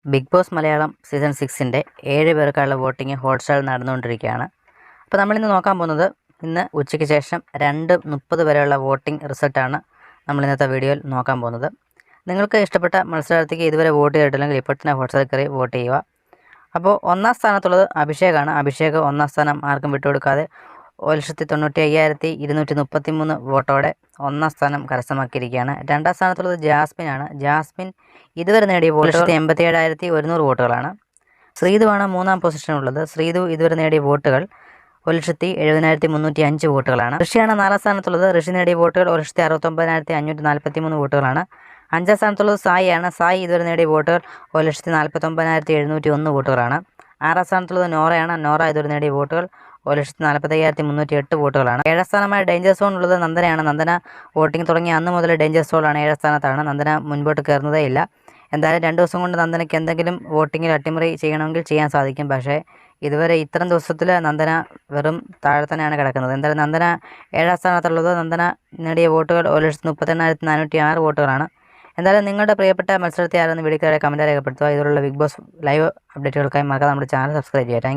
Big boss Malayalam season 6ൻ്റെ 7 പേർക്കുള്ള voting ഹോട്ട്സ്റ്റാറിൽ നടന്നുകൊണ്ടിരിക്കുകയാണ്. അപ്പോൾ നമ്മളിന്ന് നോക്കാൻ പോകുന്നത് ഇന്ന് ഉച്ചയ്ക്ക് ശേഷം 2:30 വരെയുള്ള വോട്ടിംഗ് റിസൾട്ടാണ് നമ്മൾ ഇന്നത്തെ വീഡിയോയിൽ നോക്കാൻ പോകുന്നത്. നിങ്ങൾക്ക് ഇഷ്ടപ്പെട്ട മത്സരാർത്ഥിക്ക് ഇതുവരെ വോട്ട് ചെയ്തിട്ടില്ലെങ്കിൽ ഇപ്പോൾ തന്നെ ഹോട്ട്സ്റ്റാറിൽ കയറി വോട്ട് ചെയ്യുക. അപ്പോൾ ഒന്നാം സ്ഥാനത്തുള്ളത് അഭിഷേകാണ്. അഭിഷേക് ഒന്നാം സ്ഥാനം ആർക്കും വിട്ടുകൊടുക്കാതെ 1,95,233 വോട്ടോടെ ഒന്നാം സ്ഥാനം കരസ്ഥമാക്കിയിരിക്കുകയാണ്. രണ്ടാം സ്ഥാനത്തുള്ളത് ജാസ്മിനാണ്. ജാസ്മിൻ ഇതുവരെ നേടിയ വോട്ട് 87,100 വോട്ടുകളാണ്. ശ്രീധുവാണ് മൂന്നാം പൊസിഷനിലുള്ളത്. ശ്രീധു ഇതുവരെ നേടിയ വോട്ടുകൾ 1,70,305 വോട്ടുകളാണ്. ഋഷിയാണ് നാലാം സ്ഥാനത്തുള്ളത്. ഋഷി നേടിയ വോട്ടുകൾ 1,69,543 വോട്ടുകളാണ്. അഞ്ചാം സ്ഥാനത്തുള്ളത് സായിയാണ്. സായി ഇതുവരെ നേടിയ വോട്ടുകൾ 1,49,701 വോട്ടുകളാണ്. ആറാം സ്ഥാനത്തുള്ളത് നോറയാണ്. നോറ ഇതുവരെ നേടിയ വോട്ടുകൾ 1,45,308 വോട്ടുകളാണ്. ഏഴാം സ്ഥാനമായി ഡേഞ്ചർ സോൺ ഉള്ളത് നന്ദനയാണ്. നന്ദന വോട്ടിംഗ് തുടങ്ങിയ അന്ന് മുതൽ ഡേഞ്ചർ സോണാണ്. ഏഴാം സ്ഥാനത്താണ്. നന്ദന മുൻപോട്ട് കയറുന്നതേ ഇല്ല. എന്തായാലും 2 ദിവസം കൊണ്ട് നന്ദനയ്ക്ക് എന്തെങ്കിലും വോട്ടിങ്ങിൽ അട്ടിമറി ചെയ്യണമെങ്കിൽ ചെയ്യാൻ സാധിക്കും. പക്ഷേ ഇതുവരെ ഇത്രയും ദിവസത്തിൽ നന്ദന വെറും താഴെ തന്നെയാണ് കിടക്കുന്നത്. എന്തായാലും നന്ദന 7ാം സ്ഥാനത്തുള്ളത്. നന്ദന നേടിയ വോട്ടുകൾ 1,38,406 വോട്ടുകളാണ്. എന്തായാലും നിങ്ങളുടെ പ്രിയപ്പെട്ട മത്സരത്തെ ആരെന്ന് വീഡിയോക്കാരെ കമൻറ്റ് രേഖപ്പെടുത്തുക. ഇതുപോലുള്ള ബിഗ് ബോസ് ലൈവ് അപ്ഡേറ്റുകൾക്കായി മറക്കാതെ നമ്മുടെ ചാനൽ സബ്സ്ക്രൈബ് ചെയ്യുക. Thank you.